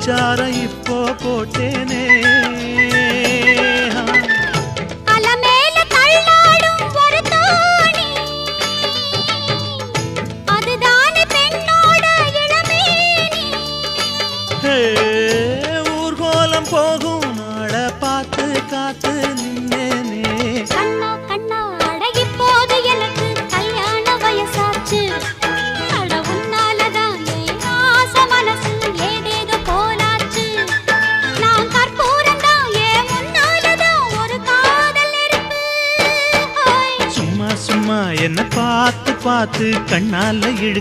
அச்சாரம் இப்போ போட்டேனே ஊர்கோலம் போகும் நாள பார்த்து காத்து நின்னேனே கண்ணா கண்ணா அழகி போது எனக்கு கல்யாண வயசாச்சு அட உன்னாலதான் ஆச மனசு ஏதேதோ போலாச்சு நான் கற்பூரந்தான் முன்னாலதான் ஒரு காதல் நெருப்பு சும்மா சும்மா என்ன பார்த்து பார்த்து கண்ணால